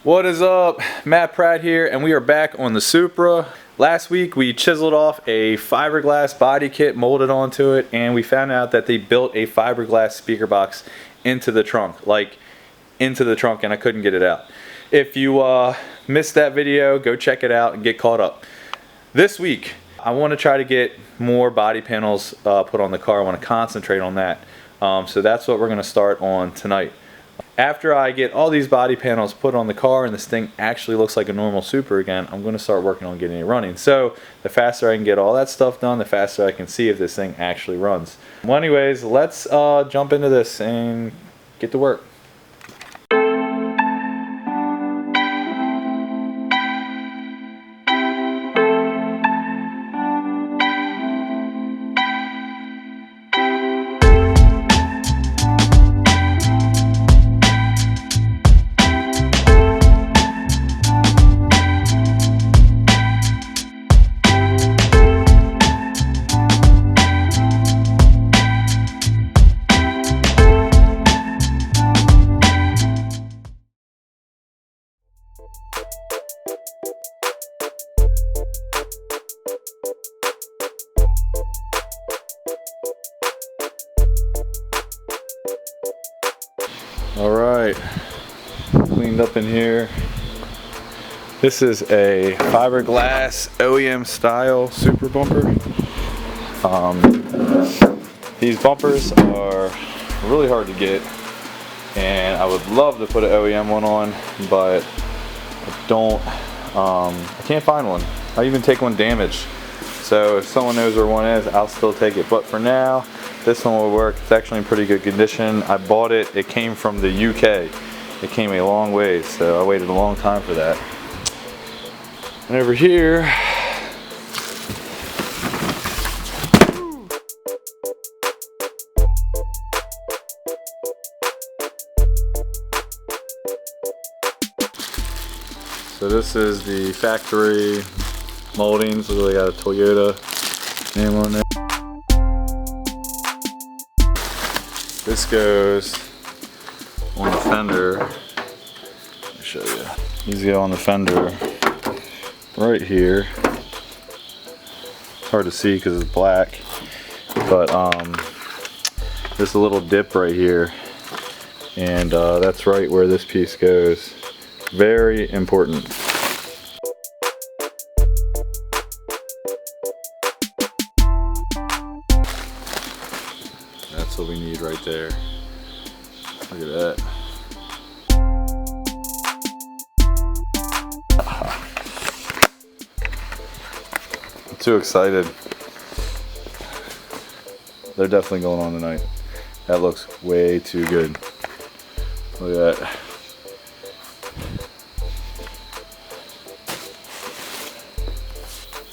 What is up? Matt Pratt here, and we are back on the Supra. Last week we chiseled off a fiberglass body kit, molded onto it, and we found out that they built a fiberglass speaker box into the trunk, and I couldn't get it out. If you missed that video, go check it out and get caught up. This week I want to try to get more body panels put on the car. I want to concentrate on that. So that's what we're going to start on tonight. After I get all these body panels put on the car and this thing actually looks like a normal Supra again, I'm going to start working on getting it running. So the faster I can get all that stuff done, the faster I can see if this thing actually runs. Well, anyways, let's jump into this and get to work. Alright, cleaned up in here. This is a fiberglass OEM style Supra bumper. These bumpers are really hard to get, and I would love to put an OEM one on, but I can't find one. I even take one damaged. So if someone knows where one is, I'll still take it. But for now, this one will work. It's actually in pretty good condition. I bought it. It came from the UK. It came a long ways, so I waited a long time for that. And over here, so this is the factory moldings. So they got a Toyota name on there. This goes on the fender. Let me show you. These go on the fender right here. Hard to see because it's black, but there's a little dip right here, and that's right where this piece goes. Very important. That's what we need right there. Look at that. I'm too excited. They're definitely going on tonight. That looks way too good. Look at that.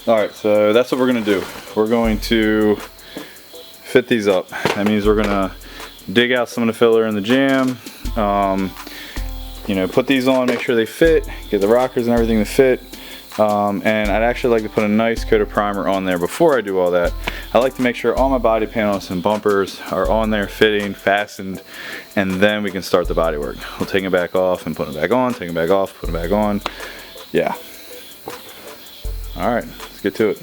Alright, so that's what we're going to do. We're going to fit these up. That means we're gonna dig out some of the filler in the jam, you know, put these on, make sure they fit, get the rockers and everything to fit, and I'd actually like to put a nice coat of primer on there before I do all that. I like to make sure all my body panels and bumpers are on there, fitting, fastened, and then we can start the body work. We'll take it back off and put it back on, take it back off, put it back on. Yeah. Alright, let's get to it.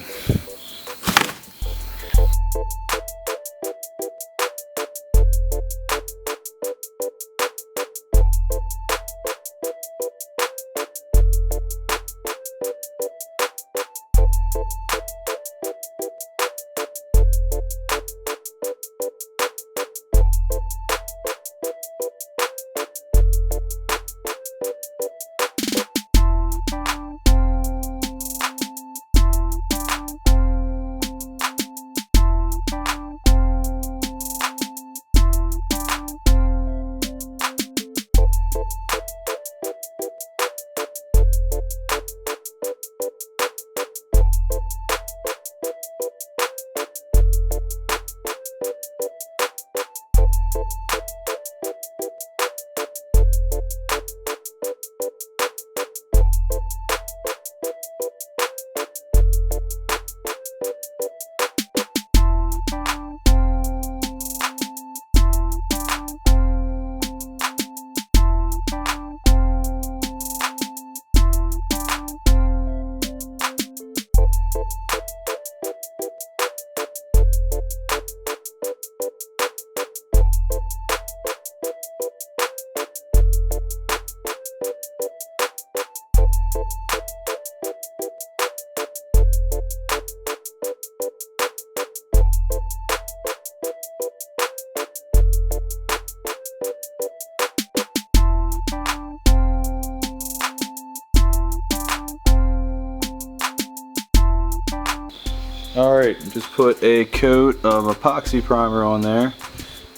Alright, just put a coat of epoxy primer on there.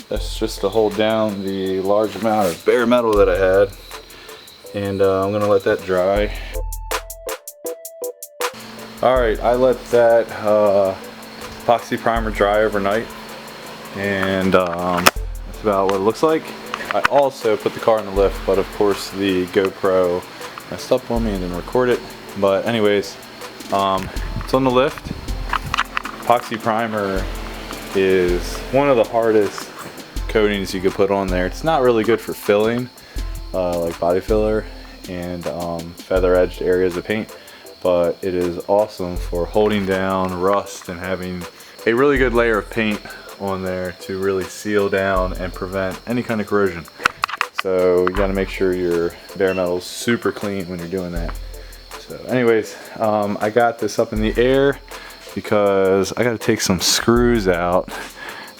That's just to hold down the large amount of bare metal that I had. And I'm going to let that dry. Alright, I let that epoxy primer dry overnight. And that's about what it looks like. I also put the car in the lift, but of course the GoPro messed up on me and didn't record it. But anyways, it's on the lift. Epoxy primer is one of the hardest coatings you could put on there. It's not really good for filling, like body filler and feather edged areas of paint, but it is awesome for holding down rust and having a really good layer of paint on there to really seal down and prevent any kind of corrosion. So you got to make sure your bare metal's super clean when you're doing that. So anyways, I got this up in the air because I got to take some screws out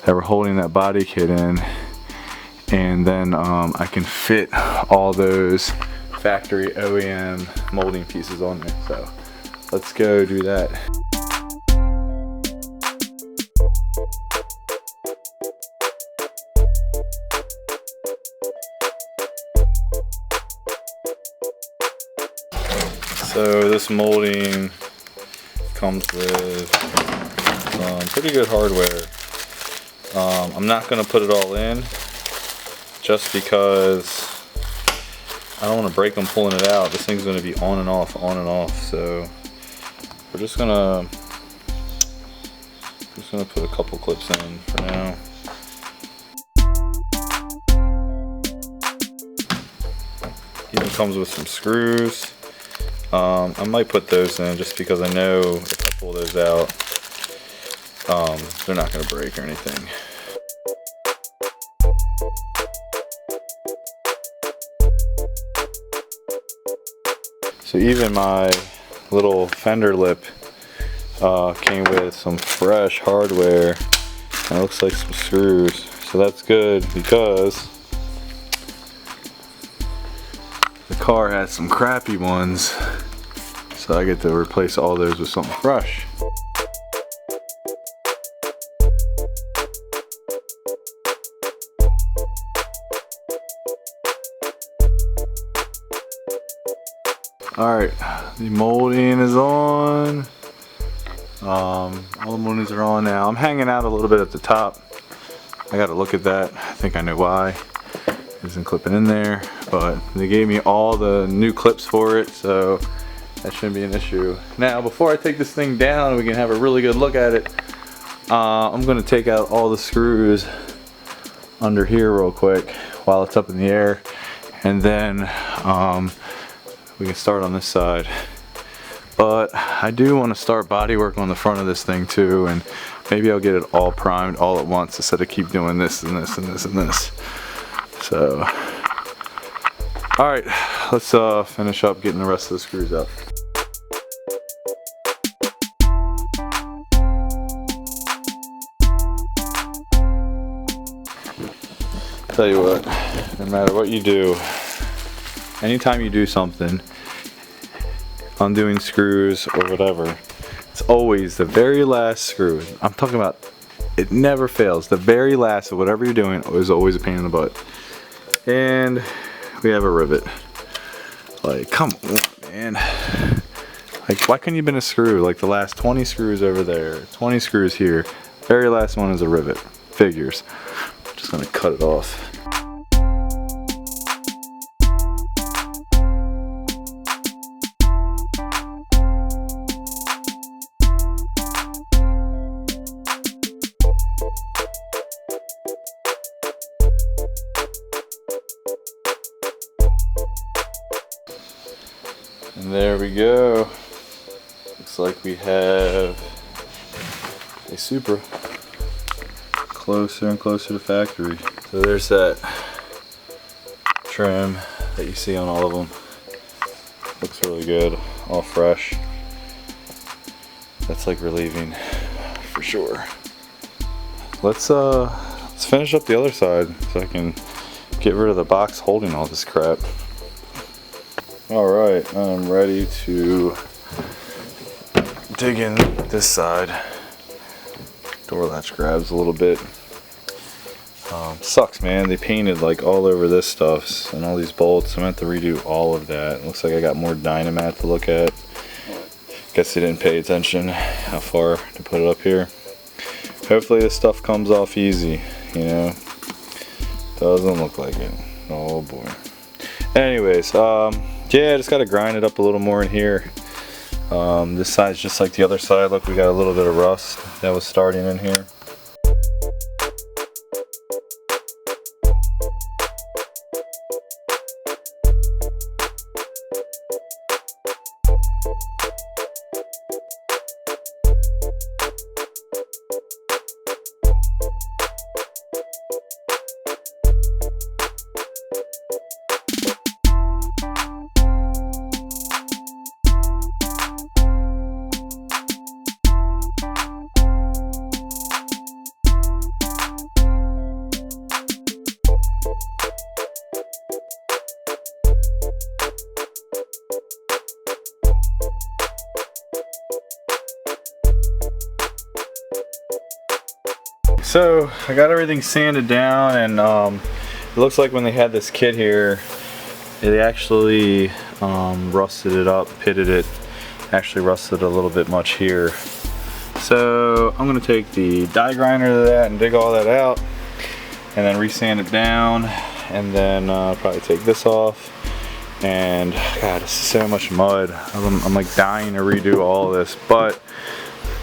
that were holding that body kit in, and then I can fit all those factory OEM molding pieces on there. So let's go do that. So this molding comes with some pretty good hardware. I'm not going to put it all in just because I don't want to break them pulling it out. This thing's going to be on and off, on and off. So we're just going to put a couple clips in for now. Even comes with some screws. I might put those in just because I know if I pull those out, they're not going to break or anything. So even my little fender lip came with some fresh hardware. And it looks like some screws. So that's good because the car had some crappy ones. So I get to replace all those with something fresh. Alright, the molding is on. All the moldings are on now. I'm hanging out a little bit at the top. I gotta look at that. I think I know why. It isn't clipping in there, but they gave me all the new clips for it, so that shouldn't be an issue. Now, before I take this thing down, we can have a really good look at it. I'm gonna take out all the screws under here real quick while it's up in the air, and then we can start on this side. But I do want to start body work on the front of this thing too, and maybe I'll get it all primed all at once instead of keep doing this and this and this and this. So, alright, let's finish up getting the rest of the screws up. Tell you what, no matter what you do, anytime you do something, undoing screws or whatever, it's always the very last screw. I'm talking about, it never fails. The very last of whatever you're doing is always a pain in the butt. And we have a rivet. Like, come on, man. Like, why couldn't you have been a screw? Like the last 20 screws over there, 20 screws here. Very last one is a rivet. Figures. I'm just gonna cut it off. And there we go. Looks like we have a Supra. Closer and closer to factory. So there's that trim that you see on all of them. Looks really good, all fresh. That's like relieving for sure. Let's finish up the other side so I can get rid of the box holding all this crap. Alright, I'm ready to dig in this side. Door latch grabs a little bit. Sucks, man. They painted like all over this stuff and all these bolts. I'm gonna have to redo all of that. It looks like I got more Dynamat to look at. Guess they didn't pay attention how far to put it up here. Hopefully this stuff comes off easy, you know. Doesn't look like it. Oh boy. Anyways, yeah, just gotta grind it up a little more in here. This side's just like the other side. Look, we got a little bit of rust that was starting in here. So I got everything sanded down, and it looks like when they had this kit here, they actually rusted it up, pitted it, actually rusted a little bit much here. So I'm going to take the die grinder to that and dig all that out, and then resand it down, and then probably take this off. And God, this is so much mud. I'm like dying to redo all of this, but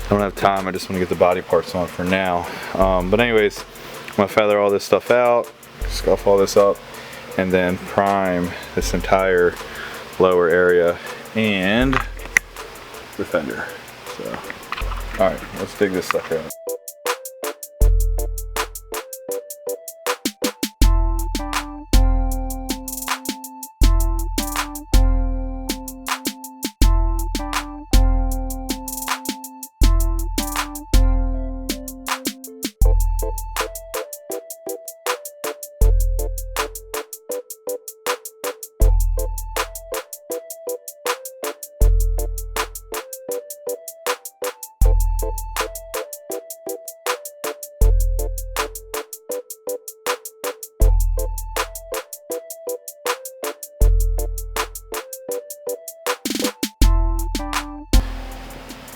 I don't have time. I just want to get the body parts on for now. But anyways, I'm gonna feather all this stuff out, scuff all this up, and then prime this entire lower area and the fender. So, all right, let's dig this sucker out.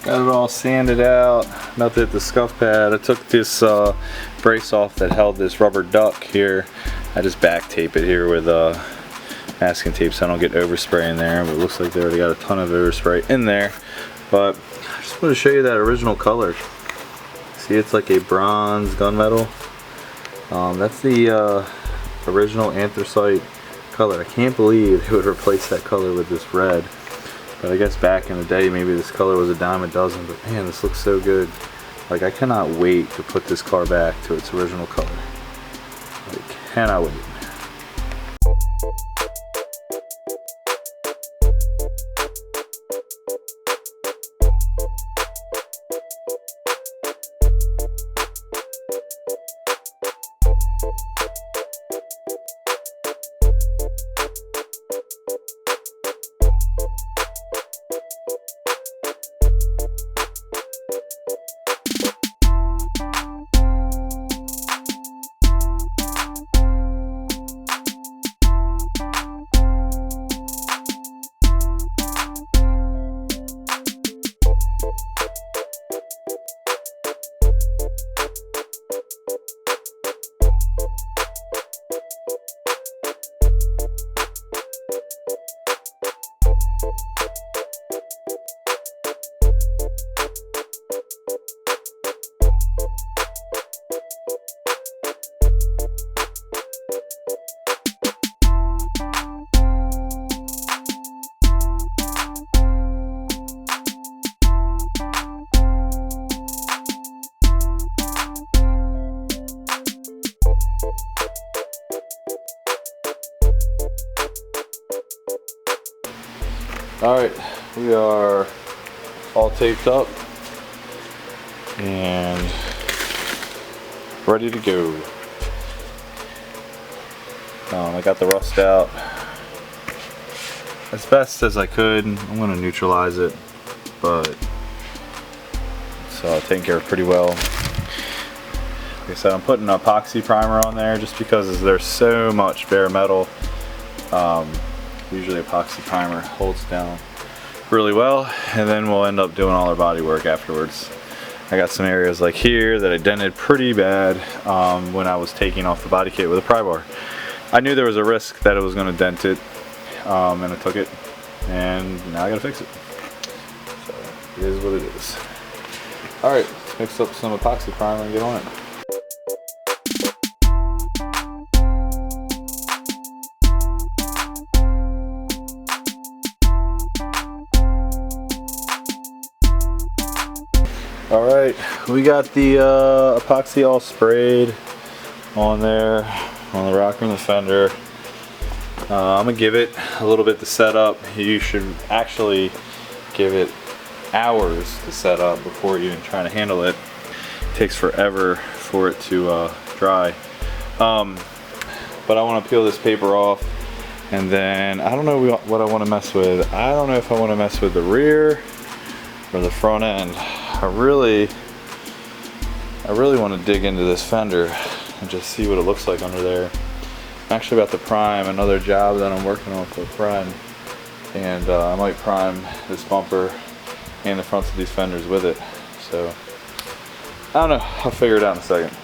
Got it all sanded out. About to hit the scuff pad. I took this brace off that held this rubber duck here. I just back tape it here with masking tape so I don't get overspray in there. But it looks like they already got a ton of overspray in there. But I just want to show you that original color. See, it's like a bronze gunmetal. That's the original anthracite color. I can't believe they would replace that color with this red. But I guess back in the day, maybe this color was a dime a dozen, but man, this looks so good. Like, I cannot wait to put this car back to its original color. I cannot wait. Alright, we are all taped up and ready to go. I got the rust out as best as I could. I'm going to neutralize it, but it's taken care of pretty well. I said, I'm putting an epoxy primer on there just because there's so much bare metal. Usually epoxy primer holds down really well, and then we'll end up doing all our body work afterwards. I got some areas like here that I dented pretty bad when I was taking off the body kit with a pry bar. I knew there was a risk that it was going to dent it, and I took it, and now I gotta fix it. So it is what it is. Alright, let's mix up some epoxy primer and get on it. Alright, we got the epoxy all sprayed on there, on the rocker and the fender. I'm going to give it a little bit to set up. You should actually give it hours to set up before you even try to handle it. It takes forever for it to dry. But I want to peel this paper off, and then I don't know what I want to mess with. I don't know if I want to mess with the rear or the front end. I really want to dig into this fender and just see what it looks like under there. I'm actually about to prime another job that I'm working on for a friend, and I might prime this bumper and the fronts of these fenders with it. So I don't know, I'll figure it out in a second.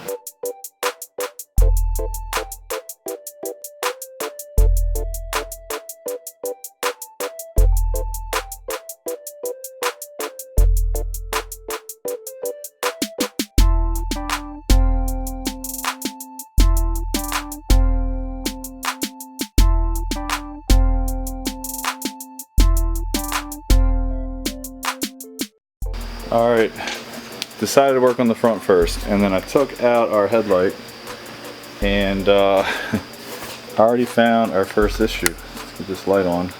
Alright, decided to work on the front first, and then I took out our headlight, and I already found our first issue. Let's get this light on.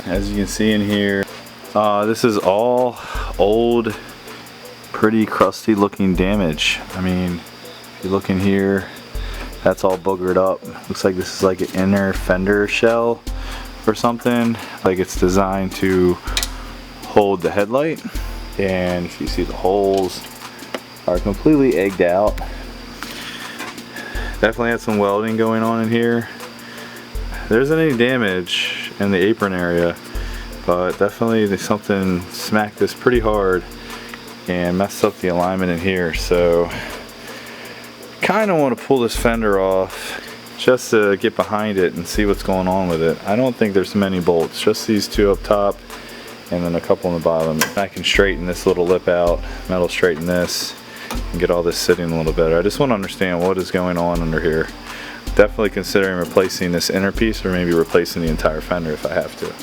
As you can see in here, this is all old, pretty crusty looking damage. I mean, if you look in here, that's all boogered up. Looks like this is like an inner fender shell or something. Like it's designed to hold the headlight. And if you see, the holes are completely egged out. Definitely had some welding going on in here. There isn't any damage in the apron area, but definitely something smacked this pretty hard and messed up the alignment in here. So kind of want to pull this fender off just to get behind it and see what's going on with it. I don't think there's many bolts, just these two up top and then a couple on the bottom. I can straighten this little lip out, metal straighten this, and get all this sitting a little better. I just want to understand what is going on under here. Definitely considering replacing this inner piece, or maybe replacing the entire fender if I have to.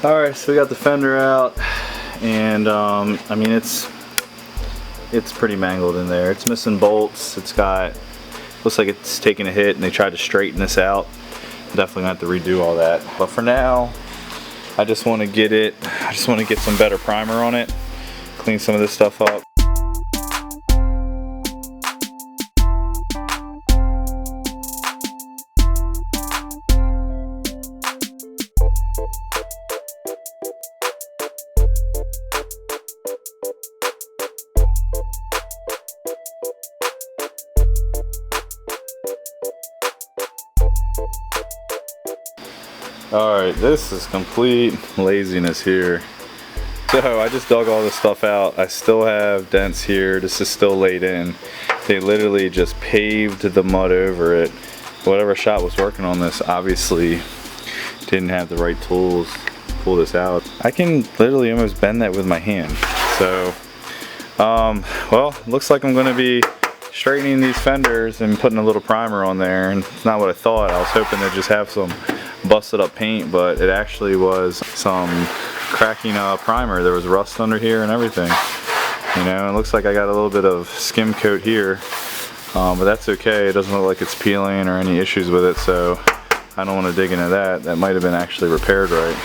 Alright, so we got the fender out, and I mean it's pretty mangled in there. It's missing bolts. It's got, looks like it's taking a hit, and they tried to straighten this out. Definitely gonna have to redo all that. But for now, I just want to get some better primer on it, clean some of this stuff up. Alright, this is complete laziness here. So I just dug all this stuff out. I still have dents here. This is still laid in. They literally just paved the mud over it. Whatever shop was working on this obviously didn't have the right tools to pull this out. I can literally almost bend that with my hand. So, well, looks like I'm going to be straightening these fenders and putting a little primer on there, and it's not what I thought. I was hoping to just have some busted up paint, but it actually was some cracking primer. There was rust under here and everything. You know, it looks like I got a little bit of skim coat here, but that's okay. It doesn't look like it's peeling or any issues with it, so I don't want to dig into that. That might have been actually repaired right.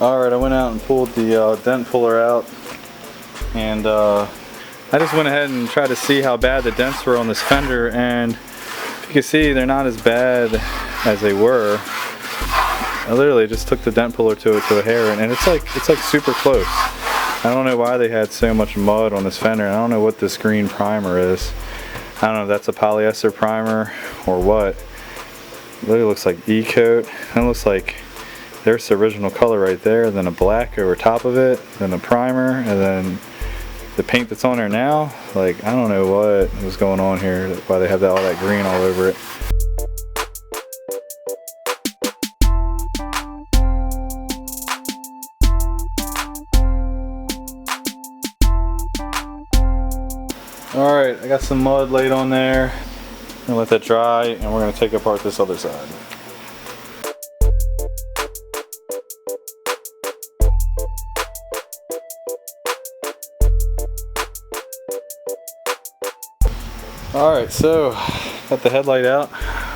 Alright, I went out and pulled the dent puller out, and I just went ahead and tried to see how bad the dents were on this fender, and if you can see, they're not as bad as they were. I literally just took the dent puller to a hair, and it's like super close. I don't know why they had so much mud on this fender, and I don't know what this green primer is. I don't know if that's a polyester primer or what. It literally looks like E-coat. It looks like there's the original color right there, then a black over top of it, then a primer, and then the paint that's on there now. Like, I don't know what was going on here, why they have all that green all over it. Alright, I got some mud laid on there. I'm gonna let that dry, and we're gonna take apart this other side. Alright, so got the headlight out.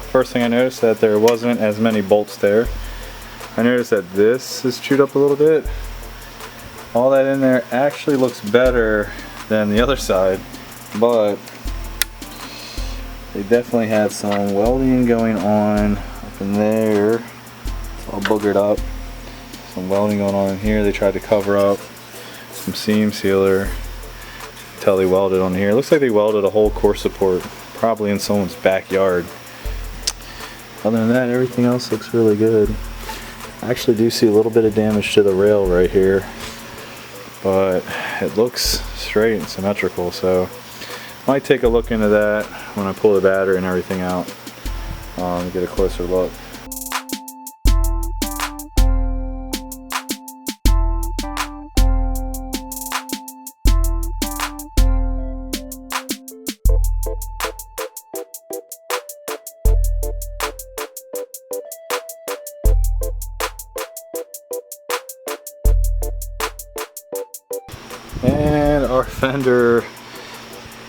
First thing I noticed that there wasn't as many bolts there. I noticed that this is chewed up a little bit. All that in there actually looks better than the other side, but they definitely had some welding going on up in there. It's all boogered up. Some welding going on in here. They tried to cover up some seam sealer. Tell they welded on here. It looks like they welded a whole core support, probably in someone's backyard. Other than that, everything else looks really good. I actually do see a little bit of damage to the rail right here, but it looks straight and symmetrical, so might take a look into that when I pull the battery and everything out, get a closer look. And our fender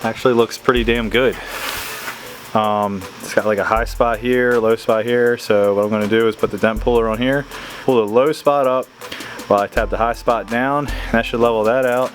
actually looks pretty damn good. It's got like a high spot here, low spot here, so what I'm going to do is put the dent puller on here, pull the low spot up while I tap the high spot down, and that should level that out.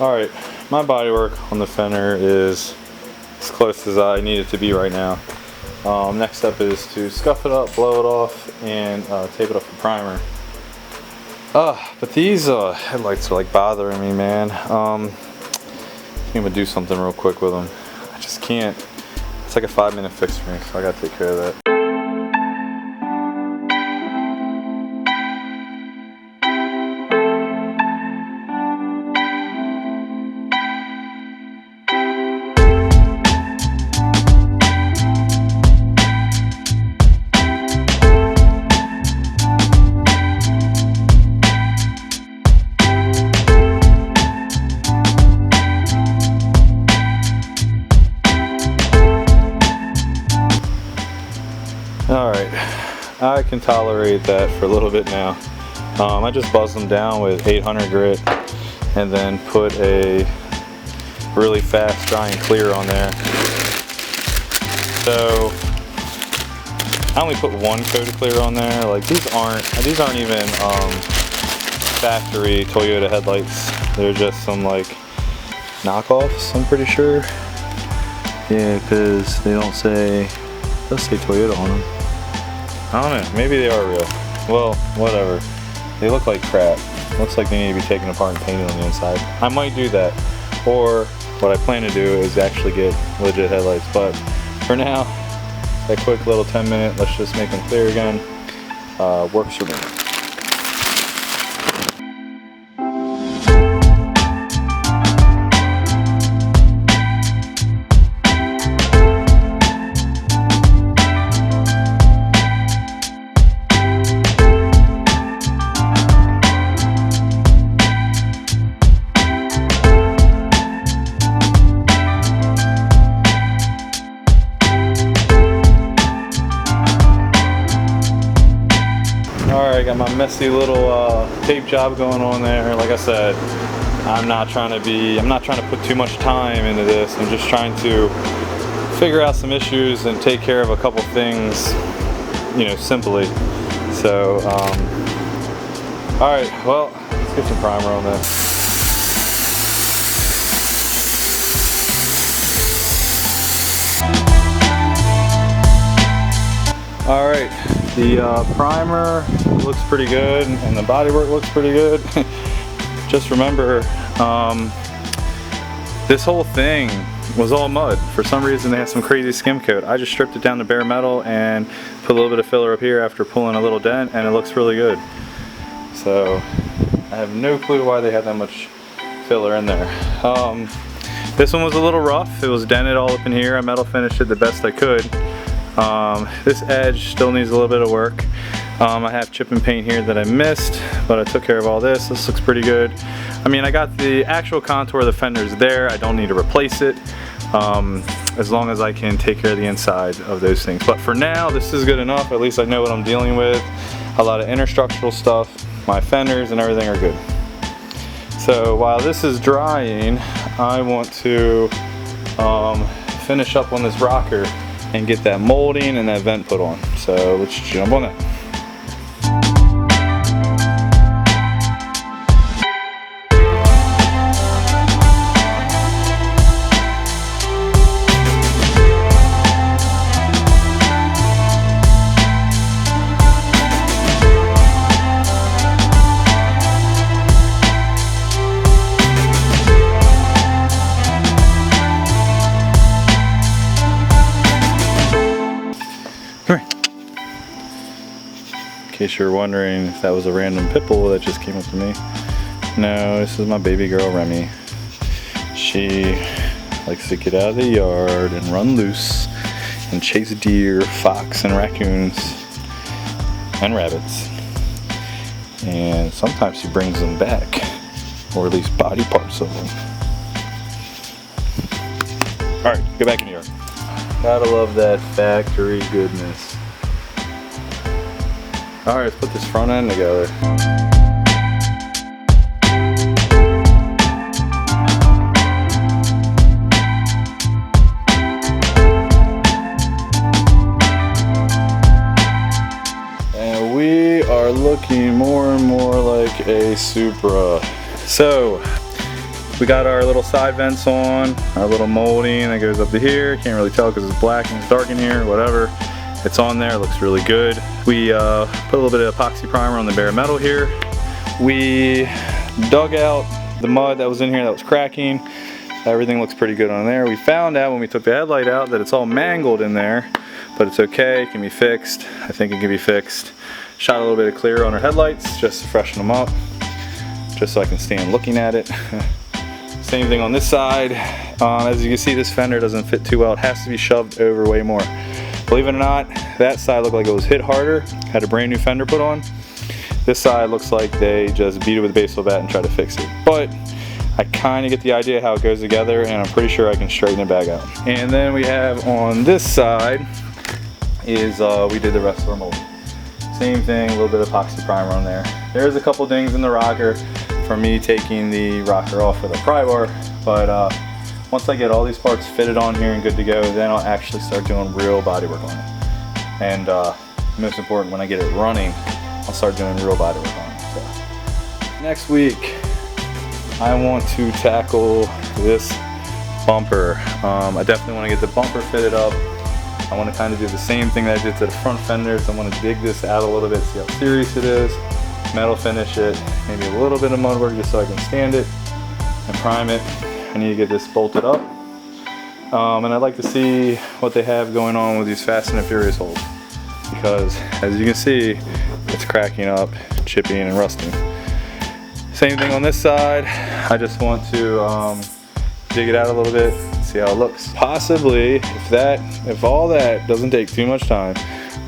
Alright, my bodywork on the fender is as close as I need it to be right now. Next step is to scuff it up, blow it off, and tape it up with primer. But these headlights are like bothering me, man. I'm gonna do something real quick with them. I just can't. It's like a 5-minute fix for me, so I gotta take care of that. Alright, I can tolerate that for a little bit now. I just buzzed them down with 800 grit and then put a really fast dry and clear on there. So I only put one coat of clear on there. Like these aren't even factory Toyota headlights. They're just some like knockoffs, I'm pretty sure. Yeah, because they don't say, let's say Toyota on them. I don't know, maybe they are real. Well, whatever. They look like crap. Looks like they need to be taken apart and painted on the inside. I might do that. Or what I plan to do is actually get legit headlights. But for now, that quick little 10-minute, let's just make them clear again, works for me. Alright, got my messy little tape job going on there. Like I said, I'm not trying to put too much time into this. I'm just trying to figure out some issues and take care of a couple things, you know, simply. So, alright, well, let's get some primer on this. Alright, the primer looks pretty good and the bodywork looks pretty good. Just remember, this whole thing was all mud. For some reason they had some crazy skim coat. I just stripped it down to bare metal and put a little bit of filler up here after pulling a little dent, and it looks really good. So I have no clue why they had that much filler in there. This one was a little rough. It was dented all up in here. I metal finished it the best I could. This edge still needs a little bit of work. I have chip and paint here that I missed, but I took care of all this. This looks pretty good. I mean, I got the actual contour of the fenders there. I don't need to replace it, as long as I can take care of the inside of those things. But for now, this is good enough. At least I know what I'm dealing with. A lot of interstructural stuff. My fenders and everything are good. So while this is drying, I want to finish up on this rocker and get that molding and that vent put on. So let's jump on that. Come here. In case you're wondering if that was a random pit bull that just came up to me. No, this is my baby girl Remy. She likes to get out of the yard and run loose and chase deer, fox, and raccoons and rabbits. And sometimes she brings them back, or at least body parts of them. Alright, get back in the yard. Gotta love that factory goodness. Alright, let's put this front end together. And we are looking more and more like a Supra. So, we got our little side vents on, our little molding that goes up to here. Can't really tell because it's black and it's dark in here, whatever. It's on there, it looks really good. We put a little bit of epoxy primer on the bare metal here. We dug out the mud that was in here that was cracking. Everything looks pretty good on there. We found out when we took the headlight out that it's all mangled in there, but it's okay, it can be fixed. I think it can be fixed. Shot a little bit of clear on our headlights just to freshen them up, just so I can stand looking at it. Same thing on this side. As you can see, this fender doesn't fit too well. It has to be shoved over way more. Believe it or not, that side looked like it was hit harder. Had a brand new fender put on. This side looks like they just beat it with a baseball bat and tried to fix it. But I kind of get the idea how it goes together, and I'm pretty sure I can straighten it back out. And then we have on this side is we did the rest of our molding. Same thing, a little bit of epoxy primer on there. There's a couple dings in the rocker for me taking the rocker off with a pry bar, but once I get all these parts fitted on here and good to go, then I'll actually start doing real body work on it. And most important, when I get it running, I'll start doing real body work on it. So. Next week, I want to tackle this bumper. I definitely want to get the bumper fitted up. I want to kind of do the same thing that I did to the front fenders. I want to dig this out a little bit, see how serious it is, metal finish it, maybe a little bit of mud work just so I can stand it and prime it. I need to get this bolted up. And I'd like to see what they have going on with these Fast and Furious holes, because as you can see, it's cracking up, chipping and rusting. Same thing on this side. I just want to dig it out a little bit, see how it looks. Possibly, if all that doesn't take too much time,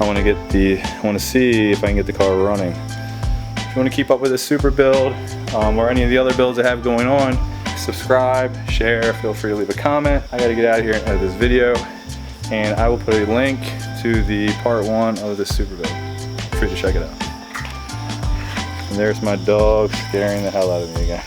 I want to see if I can get the car running. If you want to keep up with this Supra build or any of the other builds I have going on, subscribe, share, feel free to leave a comment. I gotta get out of here and edit this video, and I will put a link to the part 1 of this Supra build. Feel free to check it out. And there's my dog scaring the hell out of me again.